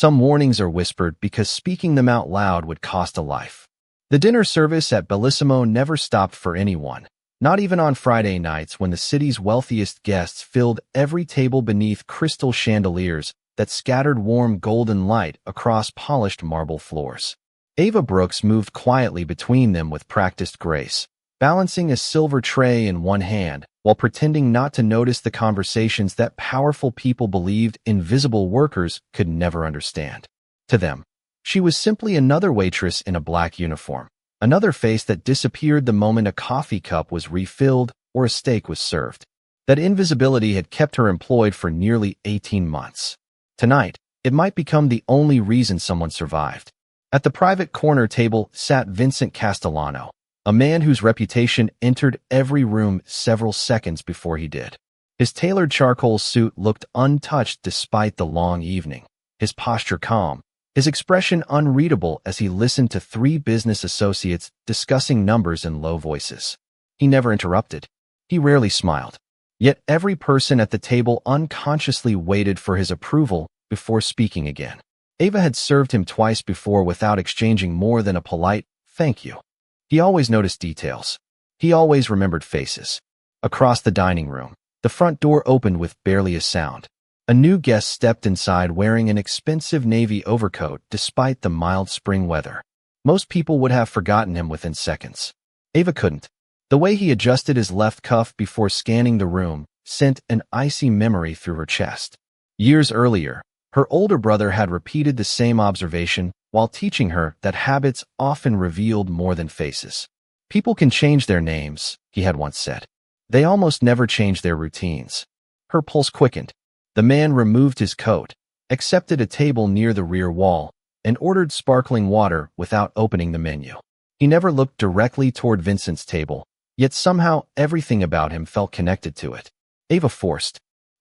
Some warnings are whispered because speaking them out loud would cost a life. The dinner service at Bellissimo never stopped for anyone, not even on Friday nights when the city's wealthiest guests filled every table beneath crystal chandeliers that scattered warm golden light across polished marble floors. Ava Brooks moved quietly between them with practiced grace, balancing a silver tray in one hand while pretending not to notice the conversations that powerful people believed invisible workers could never understand. To them, she was simply another waitress in a black uniform, another face that disappeared the moment a coffee cup was refilled or a steak was served. That invisibility had kept her employed for nearly 18 months. Tonight, it might become the only reason someone survived. At the private corner table sat Vincent Castellano, a man whose reputation entered every room several seconds before he did. His tailored charcoal suit looked untouched despite the long evening, his posture calm, his expression unreadable as he listened to three business associates discussing numbers in low voices. He never interrupted. He rarely smiled. Yet every person at the table unconsciously waited for his approval before speaking again. Ava had served him twice before without exchanging more than a polite, "Thank you." He always noticed details. He always remembered faces. Across the dining room, the front door opened with barely a sound. A new guest stepped inside wearing an expensive navy overcoat despite the mild spring weather. Most people would have forgotten him within seconds. Ava couldn't. The way he adjusted his left cuff before scanning the room sent an icy memory through her chest. Years earlier, her older brother had repeated the same observation while teaching her that habits often revealed more than faces. People can change their names, he had once said. They almost never change their routines. Her pulse quickened. The man removed his coat, accepted a table near the rear wall, and ordered sparkling water without opening the menu. He never looked directly toward Vincent's table, yet somehow everything about him felt connected to it. Ava forced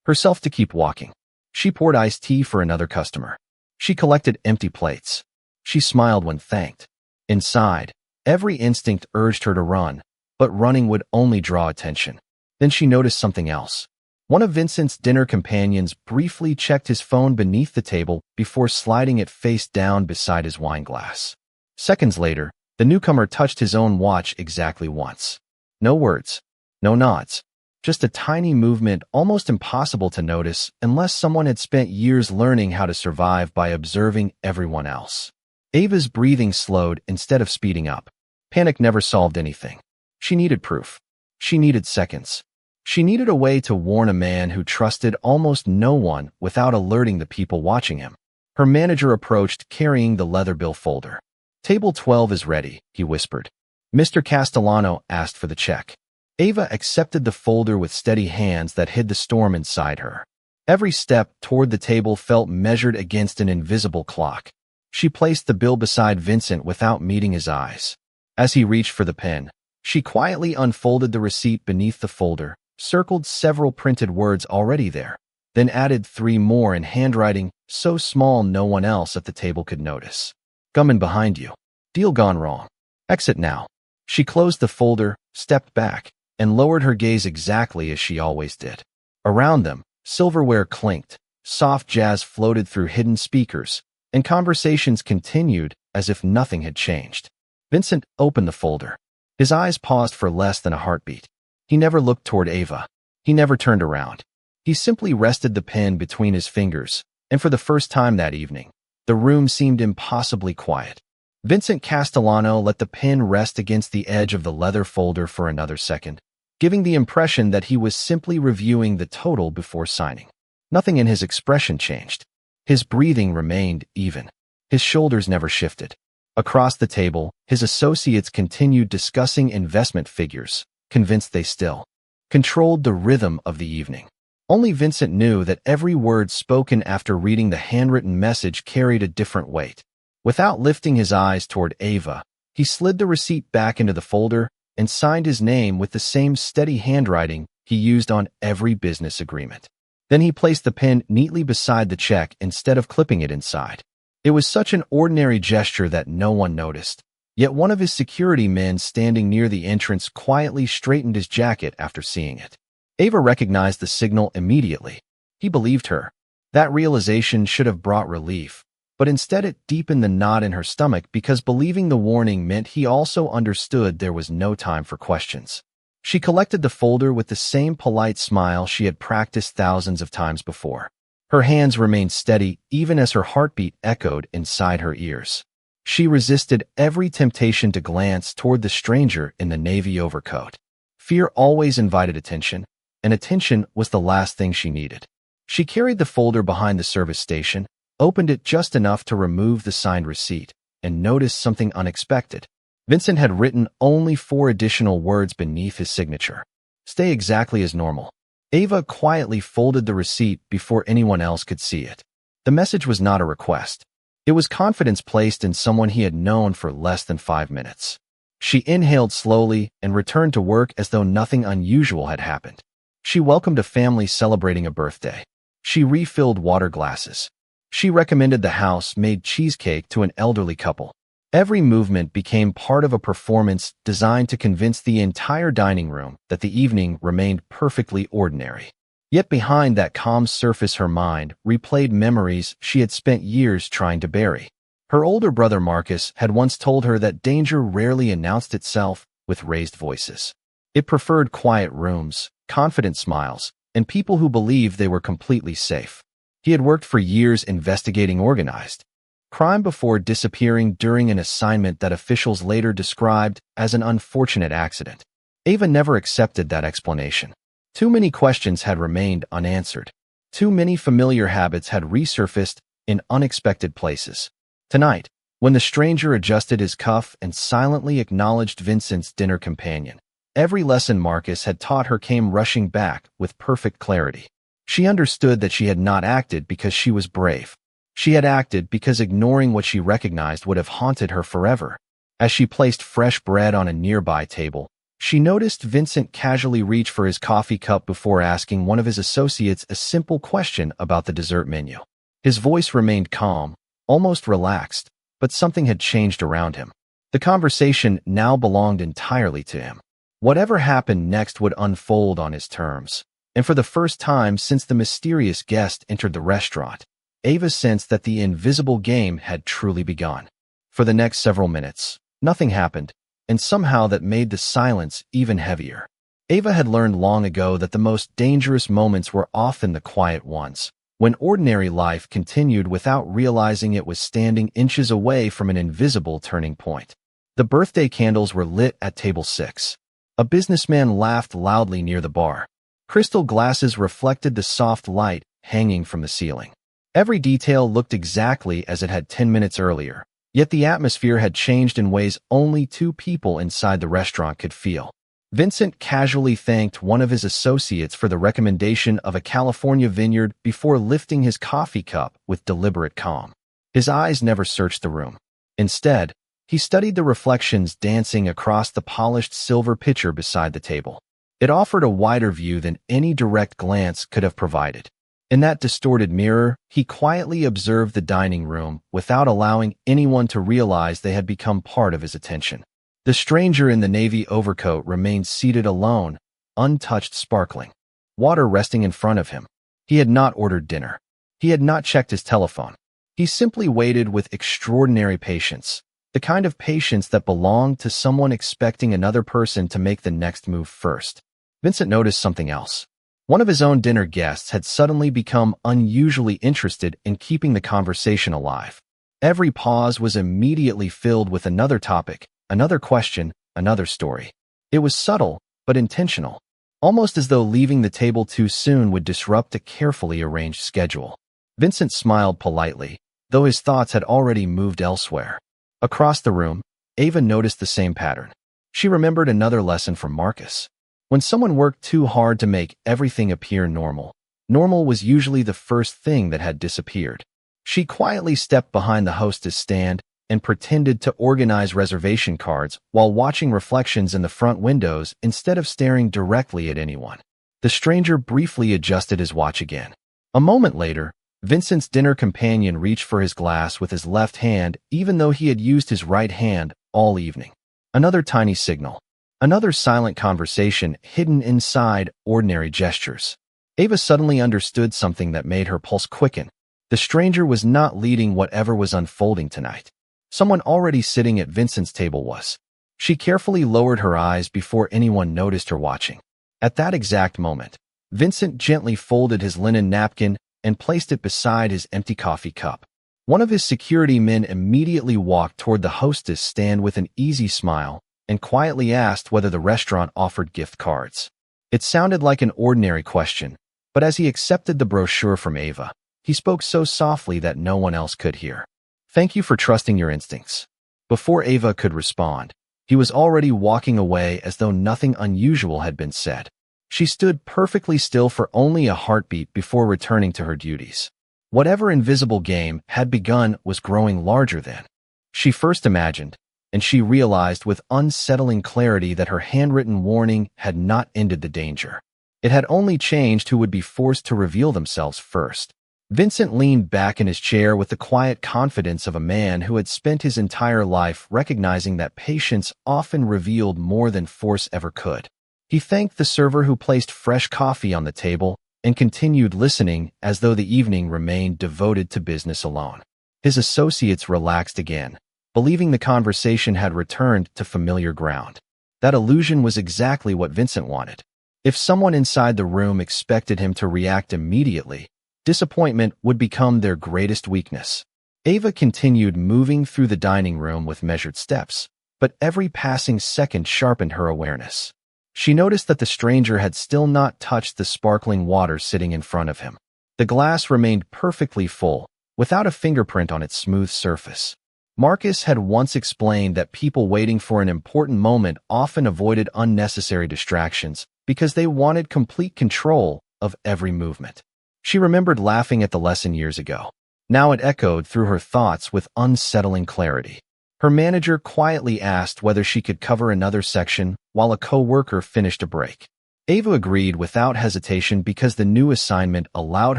herself to keep walking. She poured iced tea for another customer. She collected empty plates. She smiled when thanked. Inside, every instinct urged her to run, but running would only draw attention. Then she noticed something else. One of Vincent's dinner companions briefly checked his phone beneath the table before sliding it face down beside his wine glass. Seconds later, the newcomer touched his own watch exactly once. No words, no nods, just a tiny movement almost impossible to notice unless someone had spent years learning how to survive by observing everyone else. Ava's breathing slowed instead of speeding up. Panic never solved anything. She needed proof. She needed seconds. She needed a way to warn a man who trusted almost no one without alerting the people watching him. Her manager approached, carrying the leather bill folder. "Table 12 is ready," he whispered. Mr. Castellano asked for the check. Ava accepted the folder with steady hands that hid the storm inside her. Every step toward the table felt measured against an invisible clock. She placed the bill beside Vincent without meeting his eyes. As he reached for the pen, she quietly unfolded the receipt beneath the folder, circled several printed words already there, then added 3 more in handwriting so small no one else at the table could notice. "Gunman behind you. Deal gone wrong. Exit now." She closed the folder, stepped back, and lowered her gaze exactly as she always did. Around them, silverware clinked, soft jazz floated through hidden speakers, and conversations continued as if nothing had changed. Vincent opened the folder. His eyes paused for less than a heartbeat. He never looked toward Ava. He never turned around. He simply rested the pen between his fingers, and for the first time that evening, the room seemed impossibly quiet. Vincent Castellano let the pen rest against the edge of the leather folder for another second, giving the impression that he was simply reviewing the total before signing. Nothing in his expression changed. His breathing remained even. His shoulders never shifted. Across the table, his associates continued discussing investment figures, convinced they still controlled the rhythm of the evening. Only Vincent knew that every word spoken after reading the handwritten message carried a different weight. Without lifting his eyes toward Ava, he slid the receipt back into the folder and signed his name with the same steady handwriting he used on every business agreement. Then he placed the pen neatly beside the check instead of clipping it inside. It was such an ordinary gesture that no one noticed, yet one of his security men standing near the entrance quietly straightened his jacket after seeing it. Ava recognized the signal immediately. He believed her. That realization should have brought relief, but instead it deepened the knot in her stomach because believing the warning meant he also understood there was no time for questions. She collected the folder with the same polite smile she had practiced thousands of times before. Her hands remained steady even as her heartbeat echoed inside her ears. She resisted every temptation to glance toward the stranger in the navy overcoat. Fear always invited attention, and attention was the last thing she needed. She carried the folder behind the service station, opened it just enough to remove the signed receipt, and noticed something unexpected. Vincent had written only 4 additional words beneath his signature. Stay exactly as normal. Ava quietly folded the receipt before anyone else could see it. The message was not a request. It was confidence placed in someone he had known for less than 5 minutes. She inhaled slowly and returned to work as though nothing unusual had happened. She welcomed a family celebrating a birthday. She refilled water glasses. She recommended the house-made cheesecake to an elderly couple. Every movement became part of a performance designed to convince the entire dining room that the evening remained perfectly ordinary. Yet behind that calm surface her mind replayed memories she had spent years trying to bury. Her older brother Marcus had once told her that danger rarely announced itself with raised voices. It preferred quiet rooms, confident smiles, and people who believed they were completely safe. He had worked for years investigating organized crime before disappearing during an assignment that officials later described as an unfortunate accident. Ava never accepted that explanation. Too many questions had remained unanswered. Too many familiar habits had resurfaced in unexpected places. Tonight, when the stranger adjusted his cuff and silently acknowledged Vincent's dinner companion, every lesson Marcus had taught her came rushing back with perfect clarity. She understood that she had not acted because she was brave. She had acted because ignoring what she recognized would have haunted her forever. As she placed fresh bread on a nearby table, she noticed Vincent casually reach for his coffee cup before asking one of his associates a simple question about the dessert menu. His voice remained calm, almost relaxed, but something had changed around him. The conversation now belonged entirely to him. Whatever happened next would unfold on his terms. And for the first time since the mysterious guest entered the restaurant, Ava sensed that the invisible game had truly begun. For the next several minutes, nothing happened, and somehow that made the silence even heavier. Ava had learned long ago that the most dangerous moments were often the quiet ones, when ordinary life continued without realizing it was standing inches away from an invisible turning point. The birthday candles were lit at table 6. A businessman laughed loudly near the bar. Crystal glasses reflected the soft light hanging from the ceiling. Every detail looked exactly as it had 10 minutes earlier, yet the atmosphere had changed in ways only 2 people inside the restaurant could feel. Vincent casually thanked one of his associates for the recommendation of a California vineyard before lifting his coffee cup with deliberate calm. His eyes never searched the room. Instead, he studied the reflections dancing across the polished silver pitcher beside the table. It offered a wider view than any direct glance could have provided. In that distorted mirror, he quietly observed the dining room without allowing anyone to realize they had become part of his attention. The stranger in the navy overcoat remained seated alone, untouched, sparkling. Water resting in front of him. He had not ordered dinner. He had not checked his telephone. He simply waited with extraordinary patience, the kind of patience that belonged to someone expecting another person to make the next move first. Vincent noticed something else. One of his own dinner guests had suddenly become unusually interested in keeping the conversation alive. Every pause was immediately filled with another topic, another question, another story. It was subtle, but intentional, almost as though leaving the table too soon would disrupt a carefully arranged schedule. Vincent smiled politely, though his thoughts had already moved elsewhere. Across the room, Ava noticed the same pattern. She remembered another lesson from Marcus. When someone worked too hard to make everything appear normal, normal was usually the first thing that had disappeared. She quietly stepped behind the hostess stand and pretended to organize reservation cards while watching reflections in the front windows instead of staring directly at anyone. The stranger briefly adjusted his watch again. A moment later, Vincent's dinner companion reached for his glass with his left hand even though he had used his right hand all evening. Another tiny signal. Another silent conversation hidden inside ordinary gestures. Ava suddenly understood something that made her pulse quicken. The stranger was not leading whatever was unfolding tonight. Someone already sitting at Vincent's table was. She carefully lowered her eyes before anyone noticed her watching. At that exact moment, Vincent gently folded his linen napkin and placed it beside his empty coffee cup. One of his security men immediately walked toward the hostess stand with an easy smile and quietly asked whether the restaurant offered gift cards. It sounded like an ordinary question, but as he accepted the brochure from Ava, he spoke so softly that no one else could hear. "Thank you for trusting your instincts." Before Ava could respond, he was already walking away as though nothing unusual had been said. She stood perfectly still for only a heartbeat before returning to her duties. Whatever invisible game had begun was growing larger than she first imagined, and she realized with unsettling clarity that her handwritten warning had not ended the danger. It had only changed who would be forced to reveal themselves first. Vincent leaned back in his chair with the quiet confidence of a man who had spent his entire life recognizing that patience often revealed more than force ever could. He thanked the server who placed fresh coffee on the table and continued listening as though the evening remained devoted to business alone. His associates relaxed again, believing the conversation had returned to familiar ground. That illusion was exactly what Vincent wanted. If someone inside the room expected him to react immediately, disappointment would become their greatest weakness. Ava continued moving through the dining room with measured steps, but every passing second sharpened her awareness. She noticed that the stranger had still not touched the sparkling water sitting in front of him. The glass remained perfectly full, without a fingerprint on its smooth surface. Marcus had once explained that people waiting for an important moment often avoided unnecessary distractions because they wanted complete control of every movement. She remembered laughing at the lesson years ago. Now it echoed through her thoughts with unsettling clarity. Her manager quietly asked whether she could cover another section while a co-worker finished a break. Ava agreed without hesitation because the new assignment allowed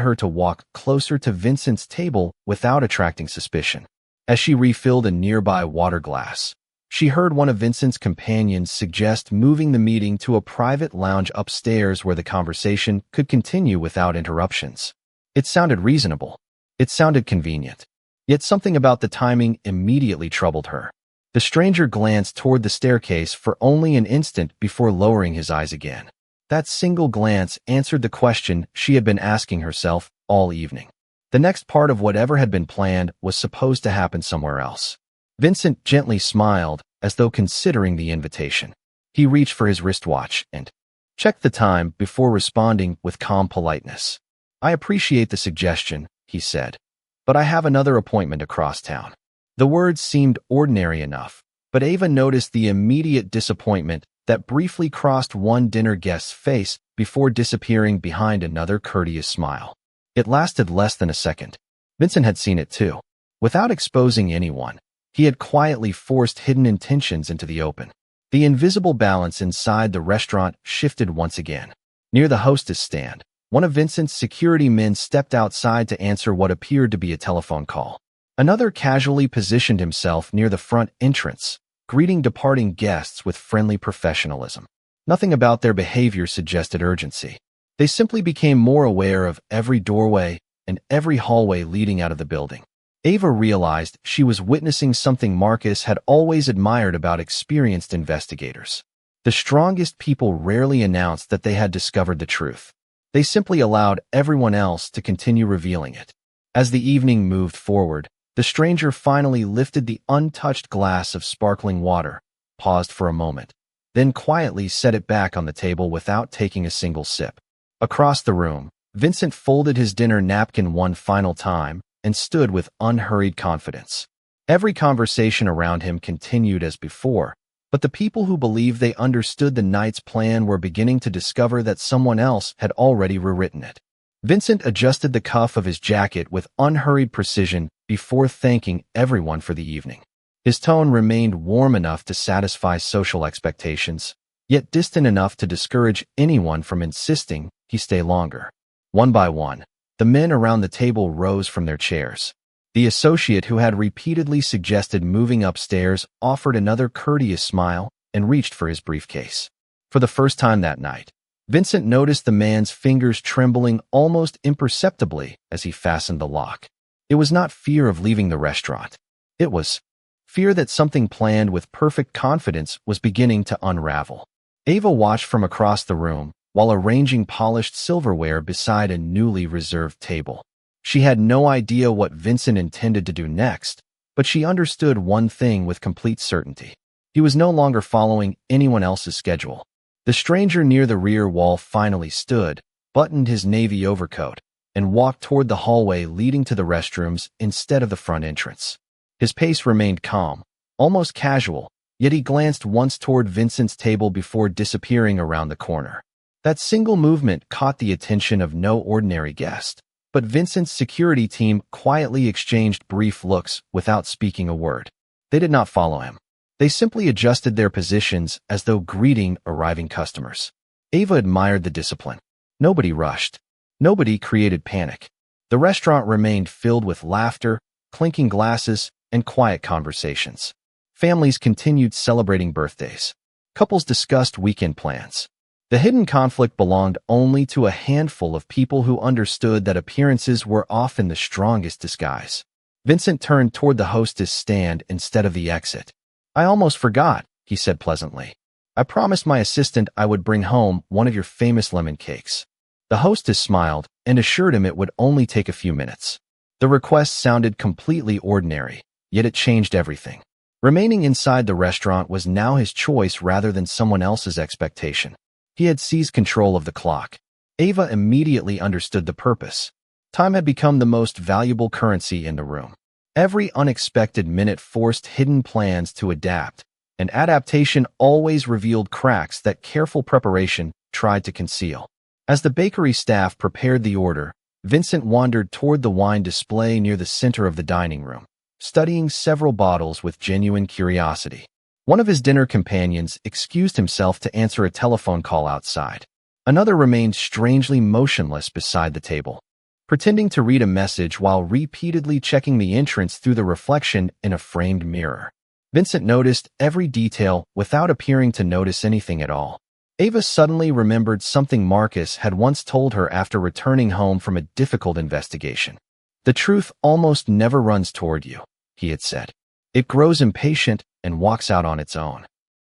her to walk closer to Vincent's table without attracting suspicion. As she refilled a nearby water glass, she heard one of Vincent's companions suggest moving the meeting to a private lounge upstairs where the conversation could continue without interruptions. It sounded reasonable. It sounded convenient. Yet something about the timing immediately troubled her. The stranger glanced toward the staircase for only an instant before lowering his eyes again. That single glance answered the question she had been asking herself all evening. The next part of whatever had been planned was supposed to happen somewhere else. Vincent gently smiled, as though considering the invitation. He reached for his wristwatch and checked the time before responding with calm politeness. "I appreciate the suggestion," he said, "but I have another appointment across town." The words seemed ordinary enough, but Ava noticed the immediate disappointment that briefly crossed one dinner guest's face before disappearing behind another courteous smile. It lasted less than a second. Vincent had seen it too. Without exposing anyone, he had quietly forced hidden intentions into the open. The invisible balance inside the restaurant shifted once again. Near the hostess stand, one of Vincent's security men stepped outside to answer what appeared to be a telephone call. Another casually positioned himself near the front entrance, greeting departing guests with friendly professionalism. Nothing about their behavior suggested urgency. They simply became more aware of every doorway and every hallway leading out of the building. Ava realized she was witnessing something Marcus had always admired about experienced investigators. The strongest people rarely announced that they had discovered the truth. They simply allowed everyone else to continue revealing it. As the evening moved forward, the stranger finally lifted the untouched glass of sparkling water, paused for a moment, then quietly set it back on the table without taking a single sip. Across the room, Vincent folded his dinner napkin one final time and stood with unhurried confidence. Every conversation around him continued as before, but the people who believed they understood the night's plan were beginning to discover that someone else had already rewritten it. Vincent adjusted the cuff of his jacket with unhurried precision before thanking everyone for the evening. His tone remained warm enough to satisfy social expectations, yet distant enough to discourage anyone from insisting he stay longer. One by one, the men around the table rose from their chairs. The associate who had repeatedly suggested moving upstairs offered another courteous smile and reached for his briefcase. For the first time that night, Vincent noticed the man's fingers trembling almost imperceptibly as he fastened the lock. It was not fear of leaving the restaurant. It was fear that something planned with perfect confidence was beginning to unravel. Ava watched from across the room while arranging polished silverware beside a newly reserved table. She had no idea what Vincent intended to do next, but she understood one thing with complete certainty. He was no longer following anyone else's schedule. The stranger near the rear wall finally stood, buttoned his navy overcoat, and walked toward the hallway leading to the restrooms instead of the front entrance. His pace remained calm, almost casual, yet he glanced once toward Vincent's table before disappearing around the corner. That single movement caught the attention of no ordinary guest, but Vincent's security team quietly exchanged brief looks without speaking a word. They did not follow him. They simply adjusted their positions as though greeting arriving customers. Ava admired the discipline. Nobody rushed. Nobody created panic. The restaurant remained filled with laughter, clinking glasses, and quiet conversations. Families continued celebrating birthdays. Couples discussed weekend plans. The hidden conflict belonged only to a handful of people who understood that appearances were often the strongest disguise. Vincent turned toward the hostess stand instead of the exit. "I almost forgot," he said pleasantly. "I promised my assistant I would bring home one of your famous lemon cakes." The hostess smiled and assured him it would only take a few minutes. The request sounded completely ordinary, yet it changed everything. Remaining inside the restaurant was now his choice rather than someone else's expectation. He had seized control of the clock. Ava immediately understood the purpose. Time had become the most valuable currency in the room. Every unexpected minute forced hidden plans to adapt, and adaptation always revealed cracks that careful preparation tried to conceal. As the bakery staff prepared the order, Vincent wandered toward the wine display near the center of the dining room, studying several bottles with genuine curiosity. One of his dinner companions excused himself to answer a telephone call outside. Another remained strangely motionless beside the table, pretending to read a message while repeatedly checking the entrance through the reflection in a framed mirror. Vincent noticed every detail without appearing to notice anything at all. Ava suddenly remembered something Marcus had once told her after returning home from a difficult investigation. "The truth almost never runs toward you," he had said. "It grows impatient and walks out on its own."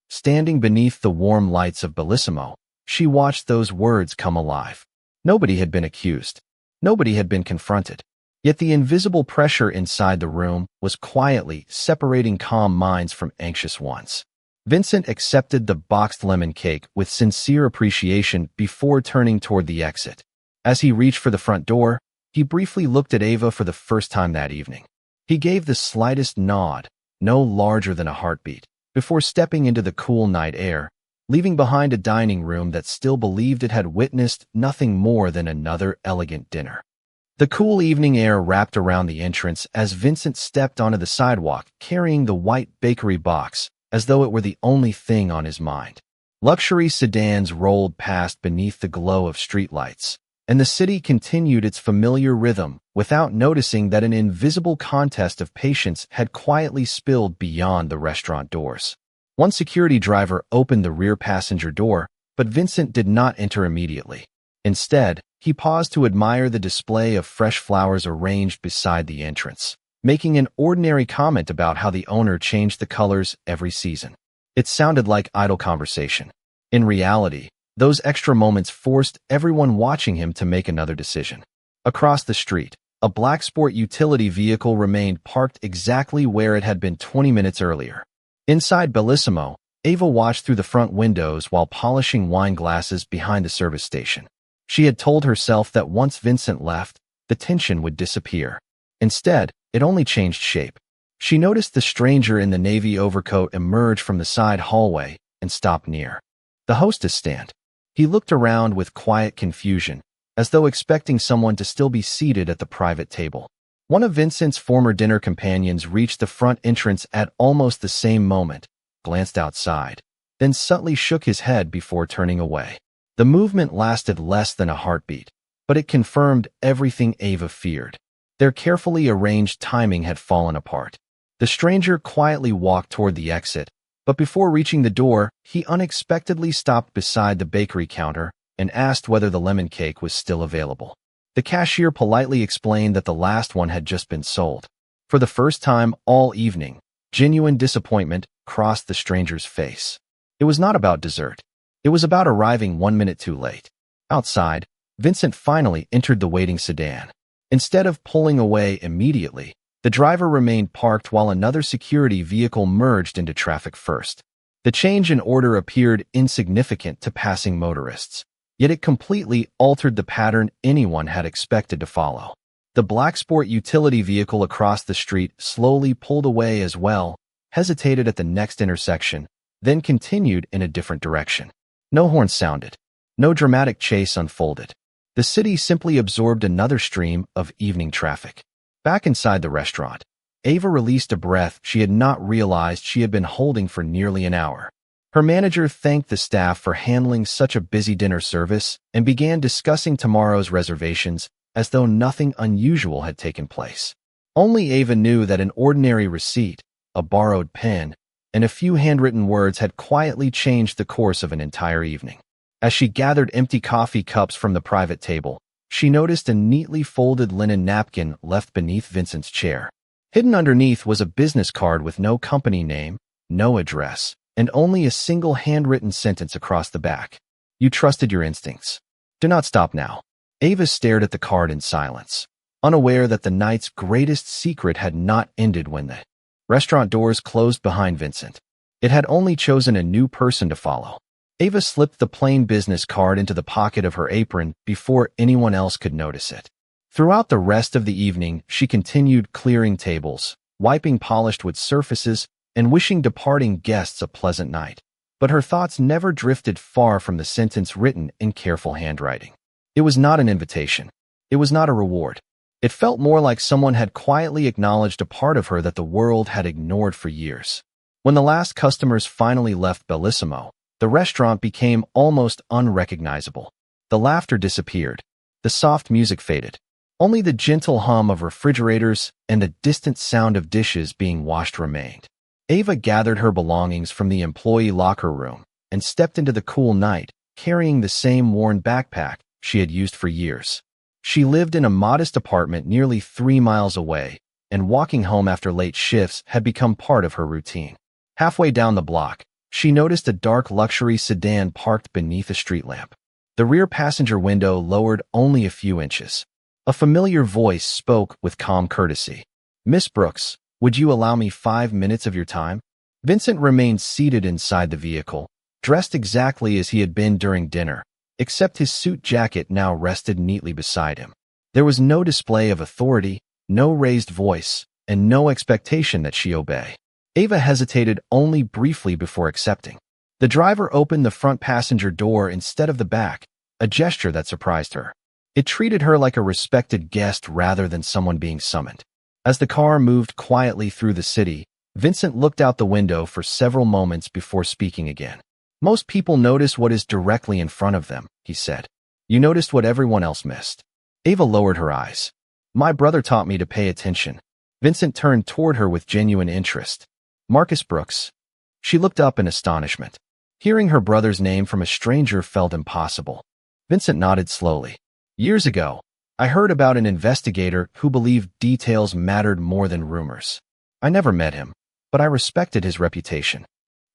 Standing beneath the warm lights of Bellissimo, she watched those words come alive. Nobody had been accused. Nobody had been confronted. Yet the invisible pressure inside the room was quietly separating calm minds from anxious ones. Vincent accepted the boxed lemon cake with sincere appreciation before turning toward the exit. As he reached for the front door, he briefly looked at Ava for the first time that evening. He gave the slightest nod, no larger than a heartbeat, before stepping into the cool night air, leaving behind a dining room that still believed it had witnessed nothing more than another elegant dinner. The cool evening air wrapped around the entrance as Vincent stepped onto the sidewalk carrying the white bakery box, as though it were the only thing on his mind. Luxury sedans rolled past beneath the glow of streetlights, and the city continued its familiar rhythm without noticing that an invisible contest of patience had quietly spilled beyond the restaurant doors. One security driver opened the rear passenger door, but Vincent did not enter immediately. Instead, he paused to admire the display of fresh flowers arranged beside the entrance, making an ordinary comment about how the owner changed the colors every season. It sounded like idle conversation. In reality, those extra moments forced everyone watching him to make another decision. Across the street, a black sport utility vehicle remained parked exactly where it had been 20 minutes earlier. Inside Bellissimo, Ava watched through the front windows while polishing wine glasses behind the service station. She had told herself that once Vincent left, the tension would disappear. Instead, it only changed shape. She noticed the stranger in the navy overcoat emerge from the side hallway and stop near the hostess stand. He looked around with quiet confusion, as though expecting someone to still be seated at the private table. One of Vincent's former dinner companions reached the front entrance at almost the same moment, glanced outside, then subtly shook his head before turning away. The movement lasted less than a heartbeat, but it confirmed everything Ava feared. Their carefully arranged timing had fallen apart. The stranger quietly walked toward the exit, but before reaching the door, he unexpectedly stopped beside the bakery counter and asked whether the lemon cake was still available. The cashier politely explained that the last one had just been sold. For the first time all evening, genuine disappointment crossed the stranger's face. It was not about dessert. It was about arriving 1 minute too late. Outside, Vincent finally entered the waiting sedan. Instead of pulling away immediately, the driver remained parked while another security vehicle merged into traffic first. The change in order appeared insignificant to passing motorists, yet it completely altered the pattern anyone had expected to follow. The black sport utility vehicle across the street slowly pulled away as well, hesitated at the next intersection, then continued in a different direction. No horn sounded. No dramatic chase unfolded. The city simply absorbed another stream of evening traffic. Back inside the restaurant, Ava released a breath she had not realized she had been holding for nearly an hour. Her manager thanked the staff for handling such a busy dinner service and began discussing tomorrow's reservations as though nothing unusual had taken place. Only Ava knew that an ordinary receipt, a borrowed pen, and a few handwritten words had quietly changed the course of an entire evening. As she gathered empty coffee cups from the private table, she noticed a neatly folded linen napkin left beneath Vincent's chair. Hidden underneath was a business card with no company name, no address, and only a single handwritten sentence across the back. "You trusted your instincts. Do not stop now." Ava stared at the card in silence, unaware that the night's greatest secret had not ended when the restaurant doors closed behind Vincent. It had only chosen a new person to follow. Ava slipped the plain business card into the pocket of her apron before anyone else could notice it. Throughout the rest of the evening, she continued clearing tables, wiping polished wood surfaces, and wishing departing guests a pleasant night. But her thoughts never drifted far from the sentence written in careful handwriting. It was not an invitation. It was not a reward. It felt more like someone had quietly acknowledged a part of her that the world had ignored for years. When the last customers finally left Bellissimo, the restaurant became almost unrecognizable. The laughter disappeared. The soft music faded. Only the gentle hum of refrigerators and the distant sound of dishes being washed remained. Ava gathered her belongings from the employee locker room and stepped into the cool night, carrying the same worn backpack she had used for years. She lived in a modest apartment nearly 3 miles away, and walking home after late shifts had become part of her routine. Halfway down the block, she noticed a dark luxury sedan parked beneath a street lamp. The rear passenger window lowered only a few inches. A familiar voice spoke with calm courtesy. "Miss Brooks, would you allow me 5 minutes of your time?" Vincent remained seated inside the vehicle, dressed exactly as he had been during dinner, except his suit jacket now rested neatly beside him. There was no display of authority, no raised voice, and no expectation that she obey. Ava hesitated only briefly before accepting. The driver opened the front passenger door instead of the back, a gesture that surprised her. It treated her like a respected guest rather than someone being summoned. As the car moved quietly through the city, Vincent looked out the window for several moments before speaking again. "Most people notice what is directly in front of them," he said. "You noticed what everyone else missed." Ava lowered her eyes. "My brother taught me to pay attention." Vincent turned toward her with genuine interest. "Marcus Brooks." She looked up in astonishment. Hearing her brother's name from a stranger felt impossible. Vincent nodded slowly. "Years ago, I heard about an investigator who believed details mattered more than rumors. I never met him, but I respected his reputation."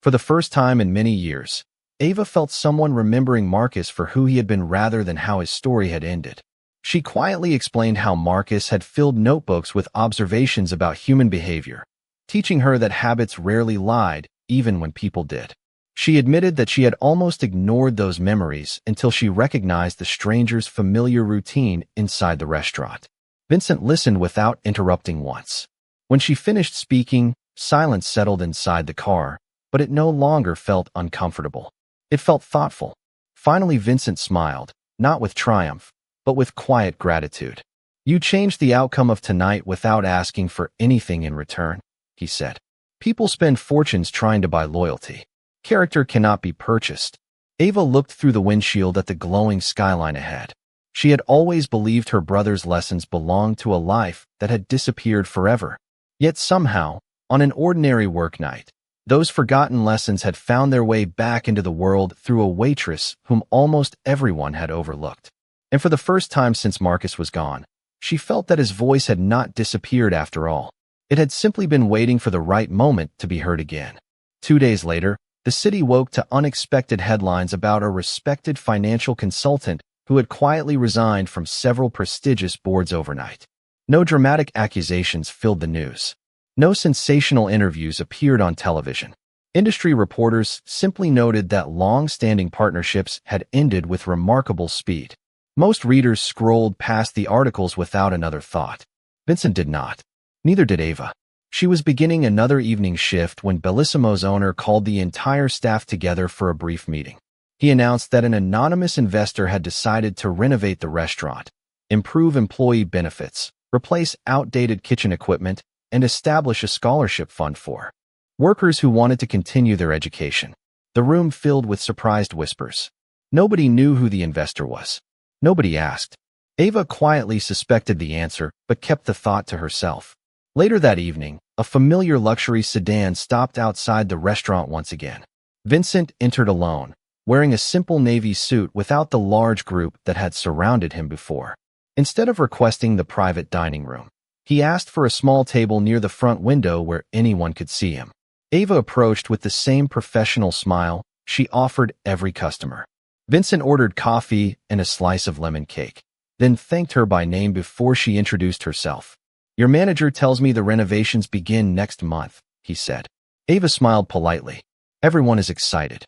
For the first time in many years, Ava felt someone remembering Marcus for who he had been rather than how his story had ended. She quietly explained how Marcus had filled notebooks with observations about human behavior, teaching her that habits rarely lied, even when people did. She admitted that she had almost ignored those memories until she recognized the stranger's familiar routine inside the restaurant. Vincent listened without interrupting once. When she finished speaking, silence settled inside the car, but it no longer felt uncomfortable. It felt thoughtful. Finally, Vincent smiled, not with triumph, but with quiet gratitude. "You changed the outcome of tonight without asking for anything in return," he said. "People spend fortunes trying to buy loyalty. Character cannot be purchased." Ava looked through the windshield at the glowing skyline ahead. She had always believed her brother's lessons belonged to a life that had disappeared forever. Yet somehow, on an ordinary work night, those forgotten lessons had found their way back into the world through a waitress whom almost everyone had overlooked. And for the first time since Marcus was gone, she felt that his voice had not disappeared after all. It had simply been waiting for the right moment to be heard again. 2 days later, the city woke to unexpected headlines about a respected financial consultant who had quietly resigned from several prestigious boards overnight. No dramatic accusations filled the news. No sensational interviews appeared on television. Industry reporters simply noted that long-standing partnerships had ended with remarkable speed. Most readers scrolled past the articles without another thought. Vincent did not. Neither did Ava. She was beginning another evening shift when Bellissimo's owner called the entire staff together for a brief meeting. He announced that an anonymous investor had decided to renovate the restaurant, improve employee benefits, replace outdated kitchen equipment, and establish a scholarship fund for workers who wanted to continue their education. The room filled with surprised whispers. Nobody knew who the investor was. Nobody asked. Ava quietly suspected the answer, but kept the thought to herself. Later that evening, a familiar luxury sedan stopped outside the restaurant once again. Vincent entered alone, wearing a simple navy suit without the large group that had surrounded him before. Instead of requesting the private dining room, he asked for a small table near the front window where anyone could see him. Ava approached with the same professional smile she offered every customer. Vincent ordered coffee and a slice of lemon cake, then thanked her by name before she introduced herself. "Your manager tells me the renovations begin next month," he said. Ava smiled politely. "Everyone is excited."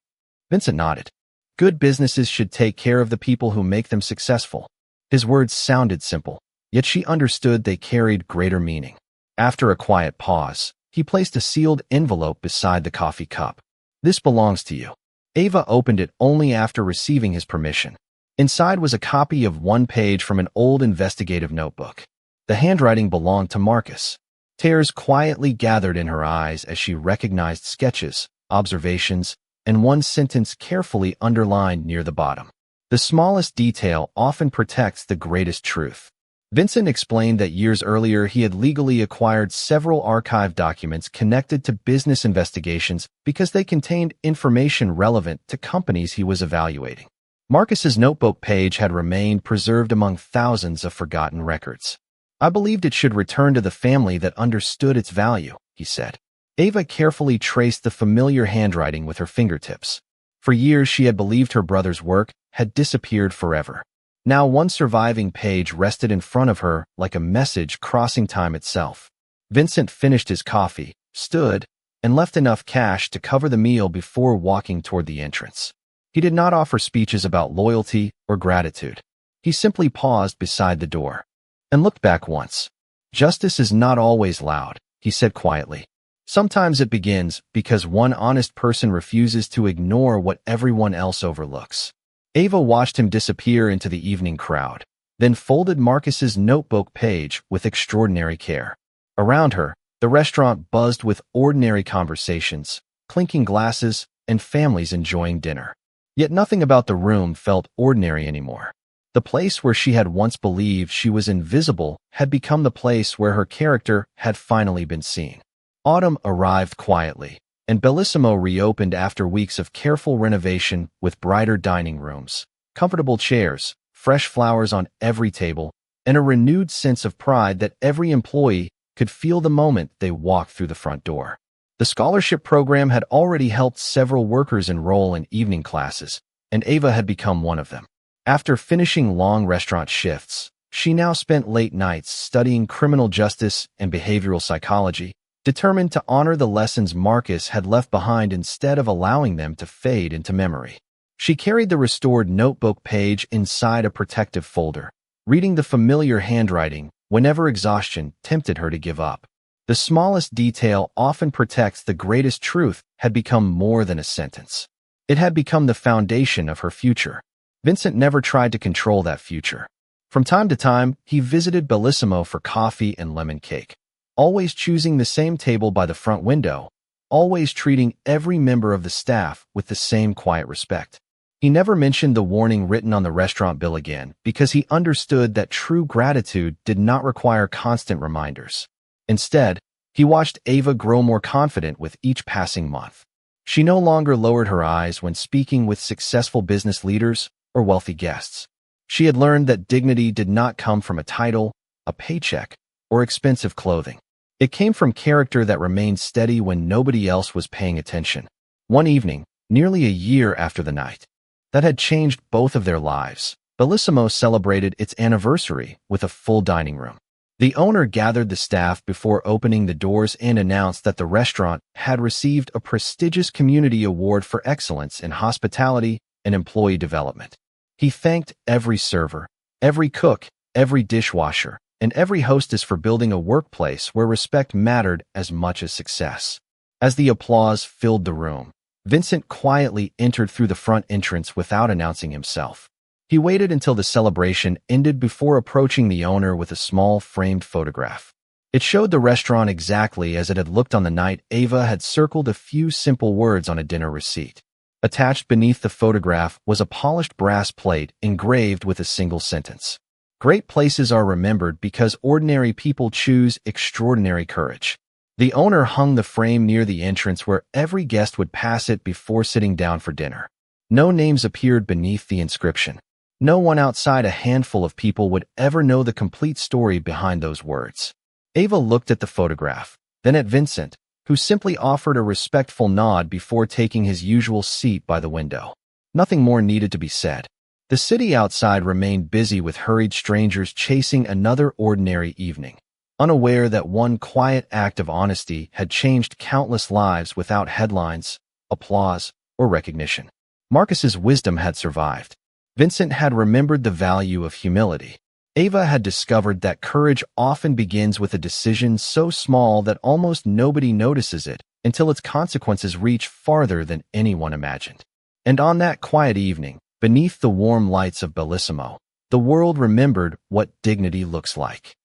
Vincent nodded. "Good businesses should take care of the people who make them successful." His words sounded simple, yet she understood they carried greater meaning. After a quiet pause, he placed a sealed envelope beside the coffee cup. "This belongs to you." Ava opened it only after receiving his permission. Inside was a copy of one page from an old investigative notebook. The handwriting belonged to Marcus. Tears quietly gathered in her eyes as she recognized sketches, observations, and one sentence carefully underlined near the bottom. "The smallest detail often protects the greatest truth." Vincent explained that years earlier he had legally acquired several archived documents connected to business investigations because they contained information relevant to companies he was evaluating. Marcus's notebook page had remained preserved among thousands of forgotten records. "I believed it should return to the family that understood its value," he said. Ava carefully traced the familiar handwriting with her fingertips. For years she had believed her brother's work had disappeared forever. Now one surviving page rested in front of her like a message crossing time itself. Vincent finished his coffee, stood, and left enough cash to cover the meal before walking toward the entrance. He did not offer speeches about loyalty or gratitude. He simply paused beside the door and looked back once. "Justice is not always loud," he said quietly. "Sometimes it begins because one honest person refuses to ignore what everyone else overlooks." Ava watched him disappear into the evening crowd, then folded Marcus's notebook page with extraordinary care. Around her, the restaurant buzzed with ordinary conversations, clinking glasses, and families enjoying dinner. Yet nothing about the room felt ordinary anymore. The place where she had once believed she was invisible had become the place where her character had finally been seen. Autumn arrived quietly, and Bellissimo reopened after weeks of careful renovation with brighter dining rooms, comfortable chairs, fresh flowers on every table, and a renewed sense of pride that every employee could feel the moment they walked through the front door. The scholarship program had already helped several workers enroll in evening classes, and Ava had become one of them. After finishing long restaurant shifts, she now spent late nights studying criminal justice and behavioral psychology, determined to honor the lessons Marcus had left behind instead of allowing them to fade into memory. She carried the restored notebook page inside a protective folder, reading the familiar handwriting whenever exhaustion tempted her to give up. The smallest detail often protects the greatest truth had become more than a sentence. It had become the foundation of her future. Vincent never tried to control that future. From time to time, he visited Bellissimo for coffee and lemon cake, always choosing the same table by the front window, always treating every member of the staff with the same quiet respect. He never mentioned the warning written on the restaurant bill again because he understood that true gratitude did not require constant reminders. Instead, he watched Ava grow more confident with each passing month. She no longer lowered her eyes when speaking with successful business leaders or wealthy guests. She had learned that dignity did not come from a title, a paycheck, or expensive clothing. It came from character that remained steady when nobody else was paying attention. One evening, nearly a year after the night that had changed both of their lives, Bellissimo celebrated its anniversary with a full dining room. The owner gathered the staff before opening the doors and announced that the restaurant had received a prestigious community award for excellence in hospitality and employee development. He thanked every server, every cook, every dishwasher, and every hostess for building a workplace where respect mattered as much as success. As the applause filled the room, Vincent quietly entered through the front entrance without announcing himself. He waited until the celebration ended before approaching the owner with a small framed photograph. It showed the restaurant exactly as it had looked on the night Ava had circled a few simple words on a dinner receipt. Attached beneath the photograph was a polished brass plate engraved with a single sentence. Great places are remembered because ordinary people choose extraordinary courage. The owner hung the frame near the entrance where every guest would pass it before sitting down for dinner. No names appeared beneath the inscription. No one outside a handful of people would ever know the complete story behind those words. Ava looked at the photograph, then at Vincent, who simply offered a respectful nod before taking his usual seat by the window. Nothing more needed to be said. The city outside remained busy with hurried strangers chasing another ordinary evening, unaware that one quiet act of honesty had changed countless lives without headlines, applause, or recognition. Marcus's wisdom had survived. Vincent had remembered the value of humility. Ava had discovered that courage often begins with a decision so small that almost nobody notices it until its consequences reach farther than anyone imagined. And on that quiet evening, beneath the warm lights of Bellissimo, the world remembered what dignity looks like.